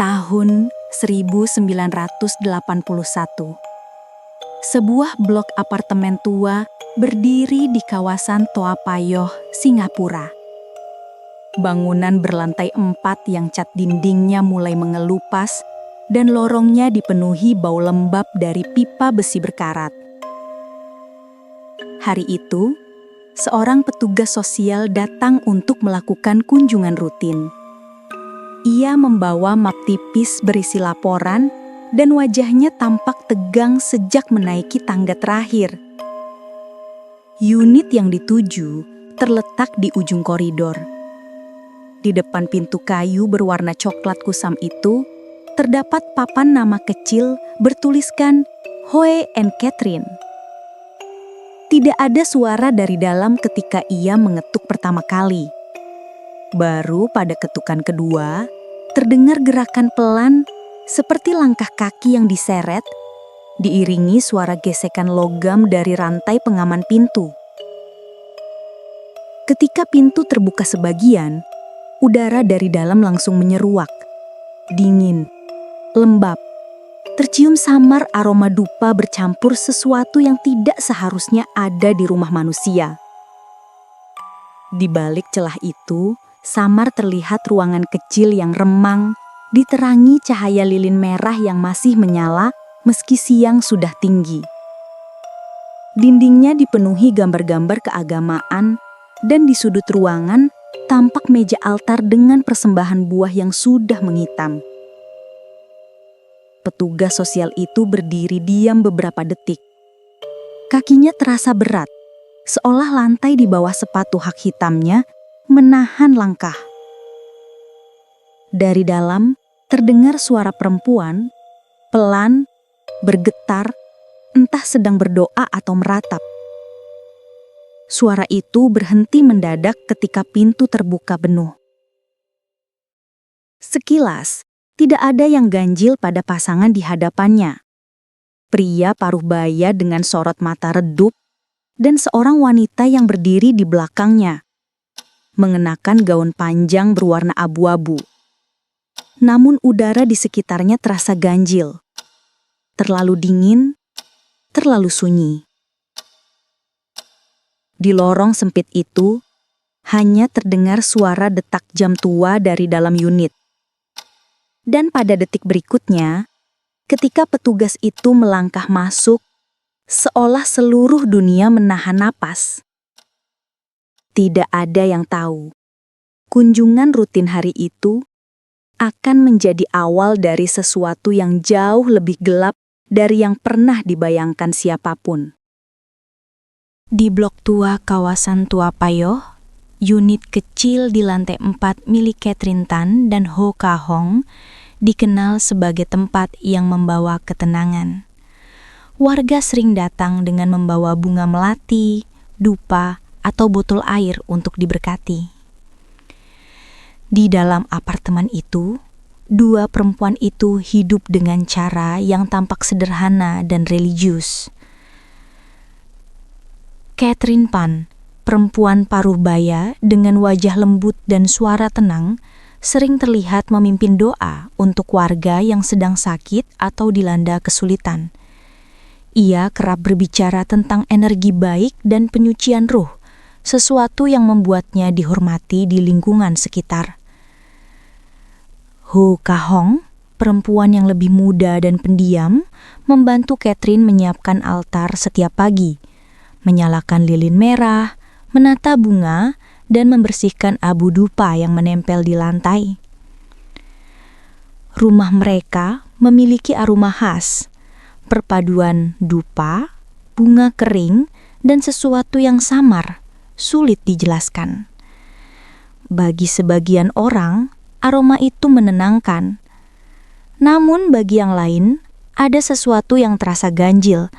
Tahun 1981. Sebuah blok apartemen tua berdiri di kawasan Toa Payoh, Singapura. Bangunan berlantai 4 yang cat dindingnya mulai mengelupas dan lorongnya dipenuhi bau lembab dari pipa besi berkarat. Hari itu, seorang petugas sosial datang untuk melakukan kunjungan rutin. Ia membawa map tipis berisi laporan dan wajahnya tampak tegang sejak menaiki tangga terakhir. Unit yang dituju terletak di ujung koridor. Di depan pintu kayu berwarna coklat kusam itu, terdapat papan nama kecil bertuliskan Hoe and Catherine. Tidak ada suara dari dalam ketika ia mengetuk pertama kali. Baru pada ketukan kedua, terdengar gerakan pelan seperti langkah kaki yang diseret, diiringi suara gesekan logam dari rantai pengaman pintu. Ketika pintu terbuka sebagian, udara dari dalam langsung menyeruak. Dingin, lembab, tercium samar aroma dupa bercampur sesuatu yang tidak seharusnya ada di rumah manusia. Di balik celah itu, samar terlihat ruangan kecil yang remang, diterangi cahaya lilin merah yang masih menyala meski siang sudah tinggi. Dindingnya dipenuhi gambar-gambar keagamaan dan di sudut ruangan tampak meja altar dengan persembahan buah yang sudah menghitam. Petugas sosial itu berdiri diam beberapa detik. Kakinya terasa berat, seolah lantai di bawah sepatu hak hitamnya menahan langkah. Dari dalam terdengar suara perempuan, pelan, bergetar, entah sedang berdoa atau meratap. Suara itu berhenti mendadak ketika pintu terbuka penuh. Sekilas, tidak ada yang ganjil pada pasangan di hadapannya. Pria paruh baya dengan sorot mata redup dan seorang wanita yang berdiri di belakangnya, mengenakan gaun panjang berwarna abu-abu. Namun udara di sekitarnya terasa ganjil, terlalu dingin, terlalu sunyi. Di lorong sempit itu, hanya terdengar suara detak jam tua dari dalam unit. Dan pada detik berikutnya, ketika petugas itu melangkah masuk, seolah seluruh dunia menahan napas. Tidak ada yang tahu, kunjungan rutin hari itu akan menjadi awal dari sesuatu yang jauh lebih gelap dari yang pernah dibayangkan siapapun. Di blok tua kawasan Toa Payoh, unit kecil di lantai 4 milik Catherine Tan dan Ho Ka Hong dikenal sebagai tempat yang membawa ketenangan. Warga sering datang dengan membawa bunga melati, dupa, atau botol air untuk diberkati. Di dalam apartemen itu, dua perempuan itu hidup dengan cara yang tampak sederhana dan religius. Catherine Pan, perempuan paruh baya dengan wajah lembut dan suara tenang, sering terlihat memimpin doa untuk warga yang sedang sakit atau dilanda kesulitan. Ia kerap berbicara tentang energi baik dan penyucian ruh, sesuatu yang membuatnya dihormati di lingkungan sekitar. Ho Ka Hong, perempuan yang lebih muda dan pendiam, membantu Catherine menyiapkan altar setiap pagi, menyalakan lilin merah, menata bunga, dan membersihkan abu dupa yang menempel di lantai. Rumah mereka memiliki aroma khas, perpaduan dupa, bunga kering, dan sesuatu yang samar, sulit dijelaskan. Bagi sebagian orang, aroma itu menenangkan. Namun bagi yang lain, ada sesuatu yang terasa ganjil,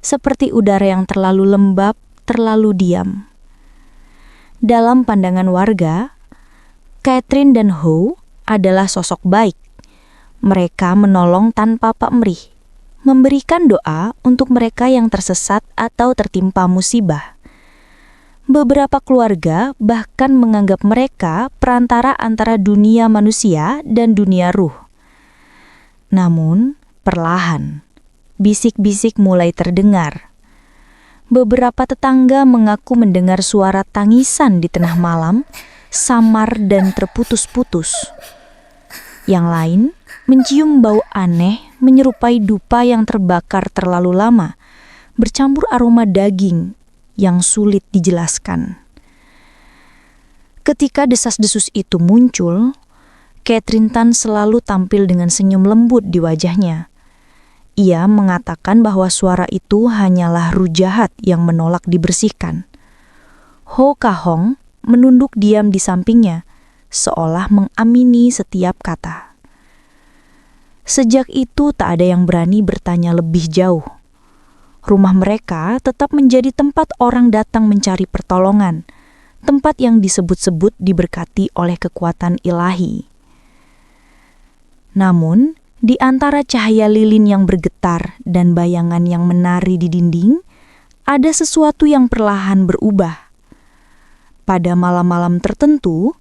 seperti udara yang terlalu lembab, terlalu diam. Dalam pandangan warga, Catherine dan Ho adalah sosok baik. Mereka menolong tanpa pamrih, memberikan doa untuk mereka yang tersesat atau tertimpa musibah. Beberapa keluarga bahkan menganggap mereka perantara antara dunia manusia dan dunia ruh. Namun, perlahan, bisik-bisik mulai terdengar. Beberapa tetangga mengaku mendengar suara tangisan di tengah malam, samar dan terputus-putus. Yang lain mencium bau aneh menyerupai dupa yang terbakar terlalu lama, bercampur aroma daging yang sulit dijelaskan. Ketika desas-desus itu muncul, Catherine Tan selalu tampil dengan senyum lembut di wajahnya. Ia mengatakan bahwa suara itu hanyalah ruh jahat yang menolak dibersihkan. Ho Ka-hong menunduk diam di sampingnya, seolah mengamini setiap kata. Sejak itu tak ada yang berani bertanya lebih jauh. Rumah mereka tetap menjadi tempat orang datang mencari pertolongan, tempat yang disebut-sebut diberkati oleh kekuatan ilahi. Namun, di antara cahaya lilin yang bergetar dan bayangan yang menari di dinding, ada sesuatu yang perlahan berubah. Pada malam-malam tertentu,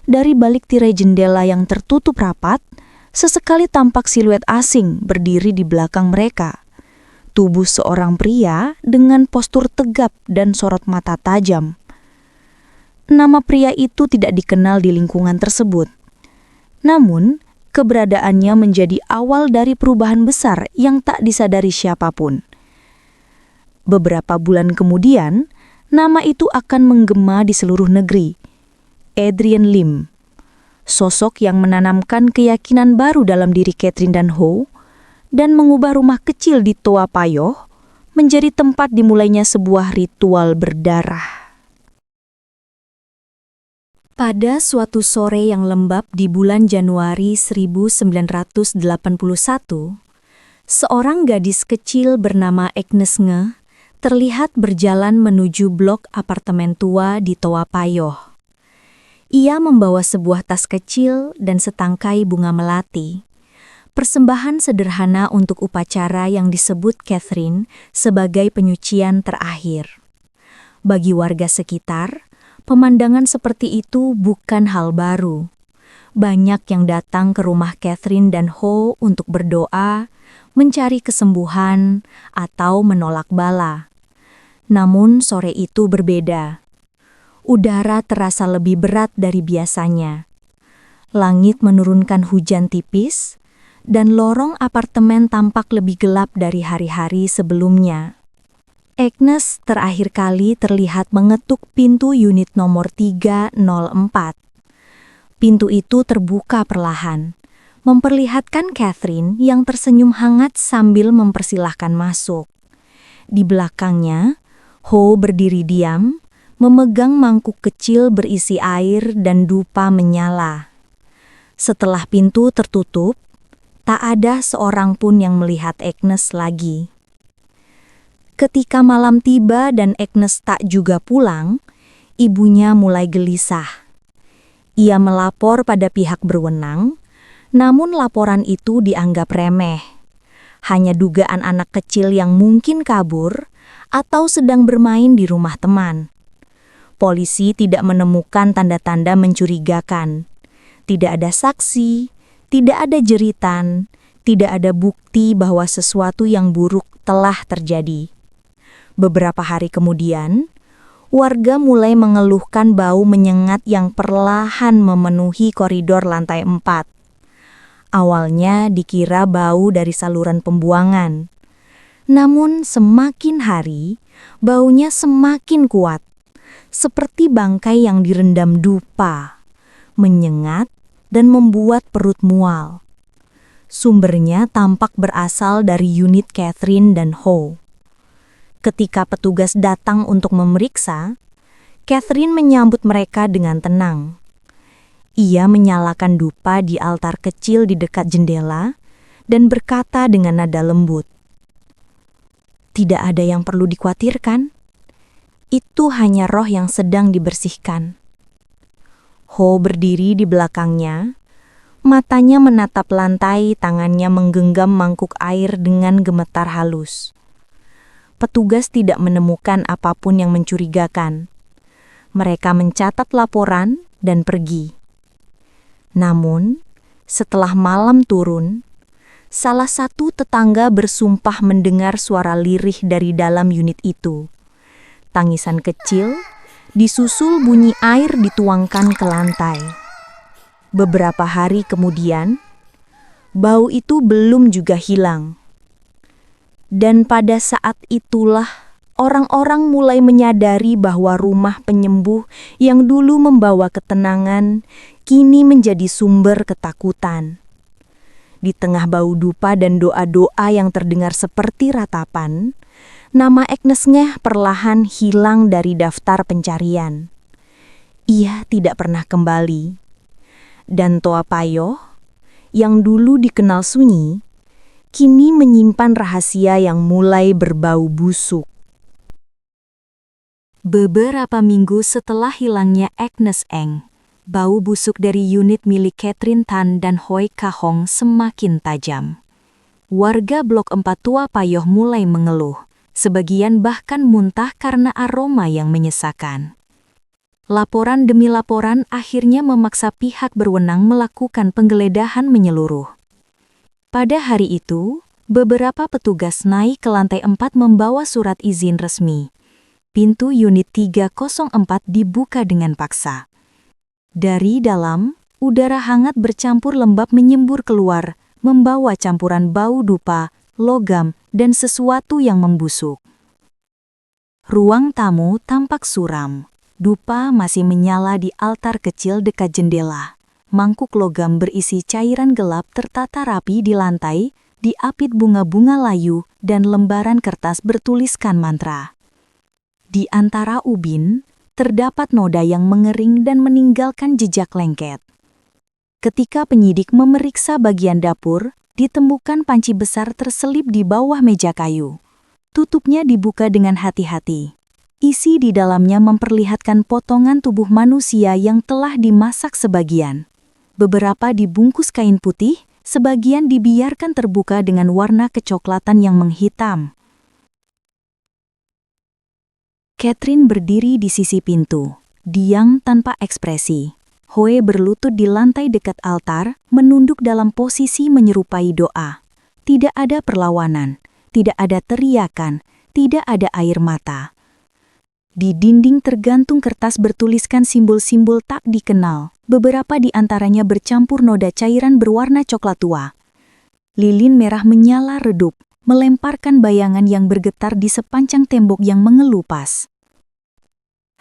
dari balik tirai jendela yang tertutup rapat, sesekali tampak siluet asing berdiri di belakang mereka. Tubuh seorang pria dengan postur tegap dan sorot mata tajam. Nama pria itu tidak dikenal di lingkungan tersebut. Namun, keberadaannya menjadi awal dari perubahan besar yang tak disadari siapapun. Beberapa bulan kemudian, nama itu akan menggema di seluruh negeri. Adrian Lim, sosok yang menanamkan keyakinan baru dalam diri Catherine dan Ho, dan mengubah rumah kecil di Toa Payoh menjadi tempat dimulainya sebuah ritual berdarah. Pada suatu sore yang lembab di bulan Januari 1981, seorang gadis kecil bernama Agnes Nge terlihat berjalan menuju blok apartemen tua di Toa Payoh. Ia membawa sebuah tas kecil dan setangkai bunga melati, persembahan sederhana untuk upacara yang disebut Catherine sebagai penyucian terakhir. Bagi warga sekitar, pemandangan seperti itu bukan hal baru. Banyak yang datang ke rumah Catherine dan Ho untuk berdoa, mencari kesembuhan, atau menolak bala. Namun sore itu berbeda. Udara terasa lebih berat dari biasanya. Langit menurunkan hujan tipis, dan lorong apartemen tampak lebih gelap dari hari-hari sebelumnya. Agnes terakhir kali terlihat mengetuk pintu unit nomor 304. Pintu itu terbuka perlahan, memperlihatkan Catherine yang tersenyum hangat sambil mempersilahkan masuk. Di belakangnya, Ho berdiri diam, memegang mangkuk kecil berisi air dan dupa menyala. Setelah pintu tertutup, tak ada seorang pun yang melihat Agnes lagi. Ketika malam tiba dan Agnes tak juga pulang, ibunya mulai gelisah. Ia melapor pada pihak berwenang, namun laporan itu dianggap remeh. Hanya dugaan anak kecil yang mungkin kabur atau sedang bermain di rumah teman. Polisi tidak menemukan tanda-tanda mencurigakan. Tidak ada saksi, tidak ada jeritan, tidak ada bukti bahwa sesuatu yang buruk telah terjadi. Beberapa hari kemudian, warga mulai mengeluhkan bau menyengat yang perlahan memenuhi koridor lantai 4. Awalnya dikira bau dari saluran pembuangan. Namun semakin hari, baunya semakin kuat, seperti bangkai yang direndam dupa, menyengat dan membuat perut mual. Sumbernya tampak berasal dari unit Catherine dan Ho. Ketika petugas datang untuk memeriksa, Catherine menyambut mereka dengan tenang. Ia menyalakan dupa di altar kecil di dekat jendela dan berkata dengan nada lembut, "Tidak ada yang perlu dikhawatirkan. Itu hanya roh yang sedang dibersihkan." Ho berdiri di belakangnya, matanya menatap lantai, tangannya menggenggam mangkuk air dengan gemetar halus. Petugas tidak menemukan apapun yang mencurigakan. Mereka mencatat laporan dan pergi. Namun, setelah malam turun, Salah satu tetangga bersumpah mendengar suara lirih dari dalam unit itu. Tangisan kecil, disusul bunyi air dituangkan ke lantai. Beberapa hari kemudian, bau itu belum juga hilang. Dan pada saat itulah orang-orang mulai menyadari bahwa rumah penyembuh yang dulu membawa ketenangan kini menjadi sumber ketakutan. Di tengah bau dupa dan doa-doa yang terdengar seperti ratapan, nama Agnes Ngeh perlahan hilang dari daftar pencarian. Ia tidak pernah kembali. Dan Toa Payoh, yang dulu dikenal sunyi, kini menyimpan rahasia yang mulai berbau busuk. Beberapa minggu setelah hilangnya Agnes Eng, bau busuk dari unit milik Catherine Tan dan Hoi Ka Hong semakin tajam. Warga Blok 4 Toa Payoh mulai mengeluh. Sebagian bahkan muntah karena aroma yang menyesakan. Laporan demi laporan akhirnya memaksa pihak berwenang melakukan penggeledahan menyeluruh. Pada hari itu, beberapa petugas naik ke lantai 4 membawa surat izin resmi. Pintu unit 304 dibuka dengan paksa. Dari dalam, udara hangat bercampur lembab menyembur keluar, membawa campuran bau dupa, logam, dan sesuatu yang membusuk. Ruang tamu tampak suram. Dupa masih menyala di altar kecil dekat jendela. Mangkuk logam berisi cairan gelap tertata rapi di lantai, diapit bunga-bunga layu dan lembaran kertas bertuliskan mantra. Di antara ubin, terdapat noda yang mengering dan meninggalkan jejak lengket. Ketika penyidik memeriksa bagian dapur, ditemukan panci besar terselip di bawah meja kayu. Tutupnya dibuka dengan hati-hati. Isi di dalamnya memperlihatkan potongan tubuh manusia yang telah dimasak sebagian. Beberapa dibungkus kain putih, sebagian dibiarkan terbuka dengan warna kecoklatan yang menghitam. Catherine berdiri di sisi pintu, diam tanpa ekspresi. Hoi berlutut di lantai dekat altar, menunduk dalam posisi menyerupai doa. Tidak ada perlawanan, tidak ada teriakan, tidak ada air mata. Di dinding tergantung kertas bertuliskan simbol-simbol tak dikenal. Beberapa di antaranya bercampur noda cairan berwarna coklat tua. Lilin merah menyala redup, melemparkan bayangan yang bergetar di sepanjang tembok yang mengelupas.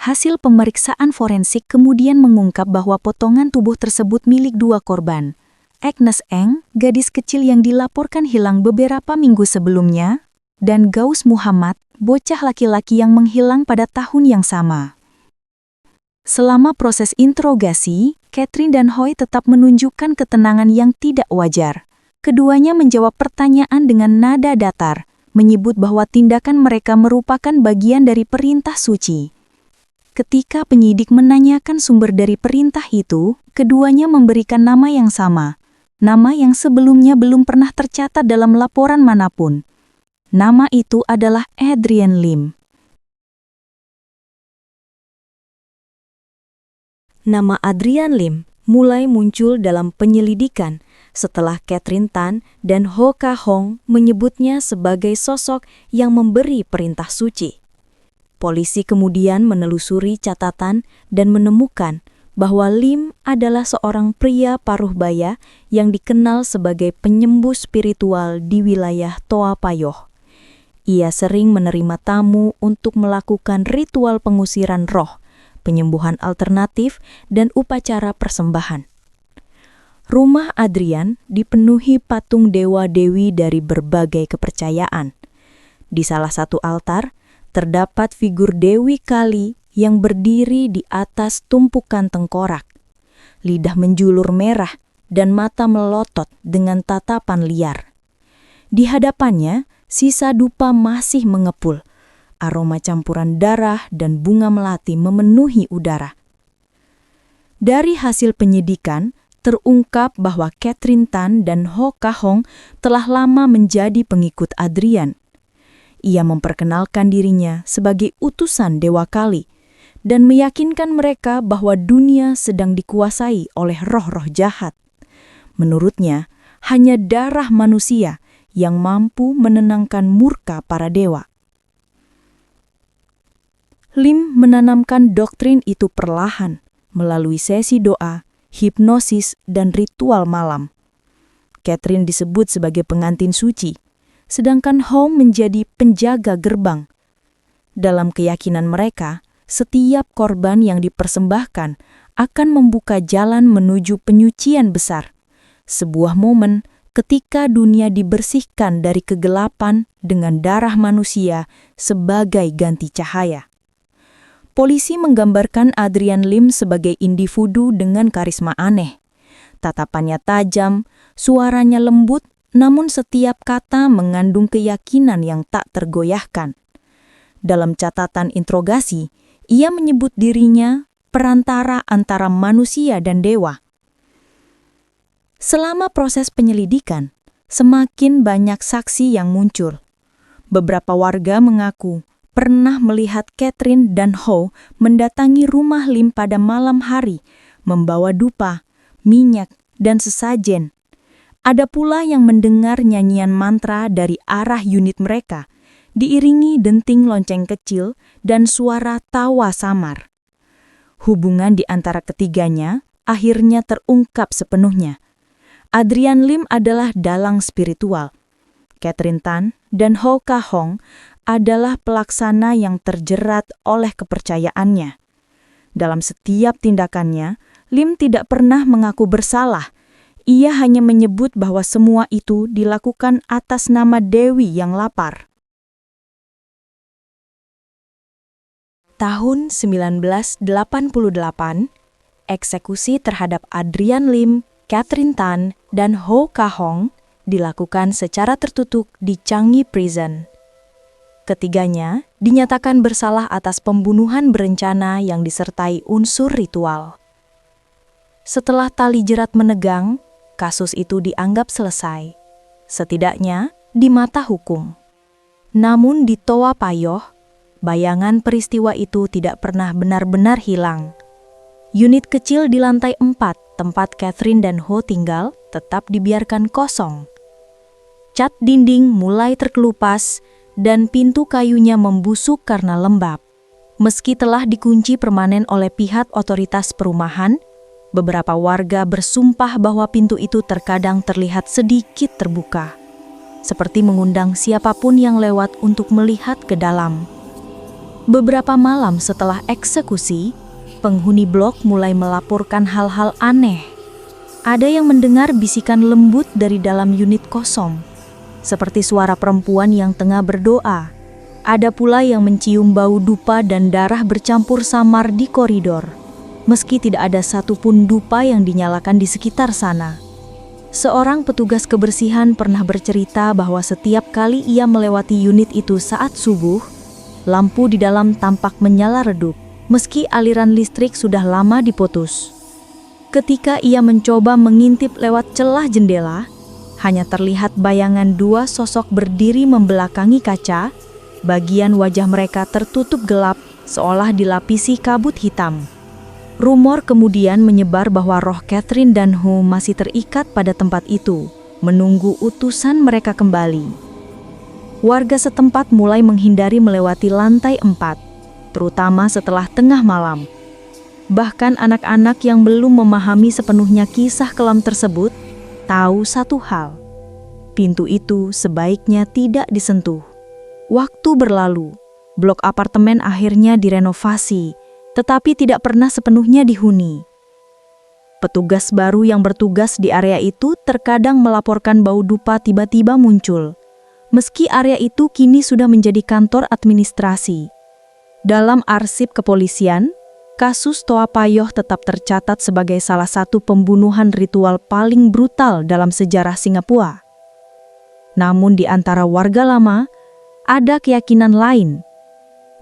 Hasil pemeriksaan forensik kemudian mengungkap bahwa potongan tubuh tersebut milik dua korban. Agnes Eng, gadis kecil yang dilaporkan hilang beberapa minggu sebelumnya, dan Gaus Muhammad, bocah laki-laki yang menghilang pada tahun yang sama. Selama proses interogasi, Catherine dan Hoi tetap menunjukkan ketenangan yang tidak wajar. Keduanya menjawab pertanyaan dengan nada datar, menyebut bahwa tindakan mereka merupakan bagian dari perintah suci. Ketika penyidik menanyakan sumber dari perintah itu, keduanya memberikan nama yang sama. Nama yang sebelumnya belum pernah tercatat dalam laporan manapun. Nama itu adalah Adrian Lim. Nama Adrian Lim mulai muncul dalam penyelidikan setelah Catherine Tan dan Ho Ka Hong menyebutnya sebagai sosok yang memberi perintah suci. Polisi kemudian menelusuri catatan dan menemukan bahwa Lim adalah seorang pria paruh baya yang dikenal sebagai penyembuh spiritual di wilayah Toa Payoh. Ia sering menerima tamu untuk melakukan ritual pengusiran roh, penyembuhan alternatif, dan upacara persembahan. Rumah Adrian dipenuhi patung dewa-dewi dari berbagai kepercayaan. Di salah satu altar, terdapat figur Dewi Kali yang berdiri di atas tumpukan tengkorak. Lidah menjulur merah dan mata melotot dengan tatapan liar. Di hadapannya, sisa dupa masih mengepul. Aroma campuran darah dan bunga melati memenuhi udara. Dari hasil penyidikan, terungkap bahwa Catherine Tan dan Ho Ka Hong telah lama menjadi pengikut Adrian. Ia memperkenalkan dirinya sebagai utusan Dewa Kali dan meyakinkan mereka bahwa dunia sedang dikuasai oleh roh-roh jahat. Menurutnya, hanya darah manusia yang mampu menenangkan murka para dewa. Lim menanamkan doktrin itu perlahan melalui sesi doa, hipnosis, dan ritual malam. Catherine disebut sebagai pengantin suci, sedangkan Ho menjadi penjaga gerbang. Dalam keyakinan mereka, setiap korban yang dipersembahkan akan membuka jalan menuju penyucian besar, sebuah momen ketika dunia dibersihkan dari kegelapan dengan darah manusia sebagai ganti cahaya. Polisi menggambarkan Adrian Lim sebagai individu dengan karisma aneh. Tatapannya tajam, suaranya lembut, namun setiap kata mengandung keyakinan yang tak tergoyahkan. Dalam catatan interogasi, ia menyebut dirinya perantara antara manusia dan dewa. Selama proses penyelidikan, semakin banyak saksi yang muncul. Beberapa warga mengaku pernah melihat Catherine dan Ho mendatangi rumah Lim pada malam hari, membawa dupa, minyak, dan sesajen. Ada pula yang mendengar nyanyian mantra dari arah unit mereka, diiringi denting lonceng kecil dan suara tawa samar. Hubungan di antara ketiganya akhirnya terungkap sepenuhnya. Adrian Lim adalah dalang spiritual. Catherine Tan dan Ho Ka Hong adalah pelaksana yang terjerat oleh kepercayaannya. Dalam setiap tindakannya, Lim tidak pernah mengaku bersalah. Ia hanya menyebut bahwa semua itu dilakukan atas nama Dewi yang lapar. Tahun 1988, eksekusi terhadap Adrian Lim, Catherine Tan, dan Ho Ka Hong dilakukan secara tertutup di Changi Prison. Ketiganya dinyatakan bersalah atas pembunuhan berencana yang disertai unsur ritual. Setelah tali jerat menegang, kasus itu dianggap selesai, setidaknya di mata hukum. Namun di Toa Payoh, bayangan peristiwa itu tidak pernah benar-benar hilang. Unit kecil di lantai 4, tempat Catherine dan Ho tinggal, tetap dibiarkan kosong. Cat dinding mulai terkelupas, dan pintu kayunya membusuk karena lembab. Meski telah dikunci permanen oleh pihak otoritas perumahan, beberapa warga bersumpah bahwa pintu itu terkadang terlihat sedikit terbuka, seperti mengundang siapapun yang lewat untuk melihat ke dalam. Beberapa malam setelah eksekusi, penghuni blok mulai melaporkan hal-hal aneh. Ada yang mendengar bisikan lembut dari dalam unit kosong, seperti suara perempuan yang tengah berdoa. Ada pula yang mencium bau dupa dan darah bercampur samar di koridor, meski tidak ada satupun dupa yang dinyalakan di sekitar sana. Seorang petugas kebersihan pernah bercerita bahwa setiap kali ia melewati unit itu saat subuh, lampu di dalam tampak menyala redup, meski aliran listrik sudah lama diputus. Ketika ia mencoba mengintip lewat celah jendela, hanya terlihat bayangan dua sosok berdiri membelakangi kaca. Bagian wajah mereka tertutup gelap, seolah dilapisi kabut hitam. Rumor kemudian menyebar bahwa roh Catherine dan Ho masih terikat pada tempat itu, menunggu utusan mereka kembali. Warga setempat mulai menghindari melewati lantai 4, terutama setelah tengah malam. Bahkan anak-anak yang belum memahami sepenuhnya kisah kelam tersebut, tahu satu hal, pintu itu sebaiknya tidak disentuh. Waktu berlalu, blok apartemen akhirnya direnovasi, tetapi tidak pernah sepenuhnya dihuni. Petugas baru yang bertugas di area itu terkadang melaporkan bau dupa tiba-tiba muncul, meski area itu kini sudah menjadi kantor administrasi. Dalam arsip kepolisian, kasus Toa Payoh tetap tercatat sebagai salah satu pembunuhan ritual paling brutal dalam sejarah Singapura. Namun di antara warga lama, ada keyakinan lain,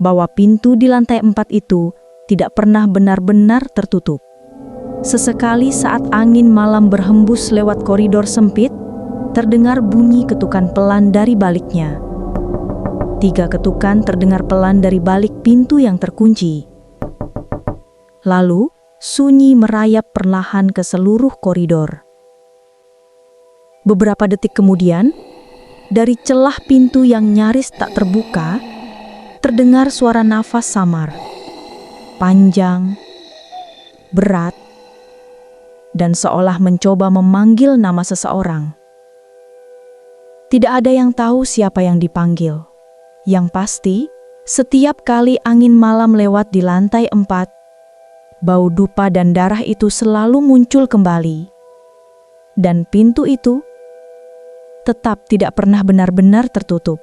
bahwa pintu di lantai 4 itu tidak pernah benar-benar tertutup. Sesekali saat angin malam berhembus lewat koridor sempit, terdengar bunyi ketukan pelan dari baliknya. 3 ketukan terdengar pelan dari balik pintu yang terkunci. Lalu, sunyi merayap perlahan ke seluruh koridor. Beberapa detik kemudian, dari celah pintu yang nyaris tak terbuka, terdengar suara nafas samar, panjang, berat, dan seolah mencoba memanggil nama seseorang. Tidak ada yang tahu siapa yang dipanggil. Yang pasti, setiap kali angin malam lewat di lantai 4, bau dupa dan darah itu selalu muncul kembali. Dan pintu itu tetap tidak pernah benar-benar tertutup.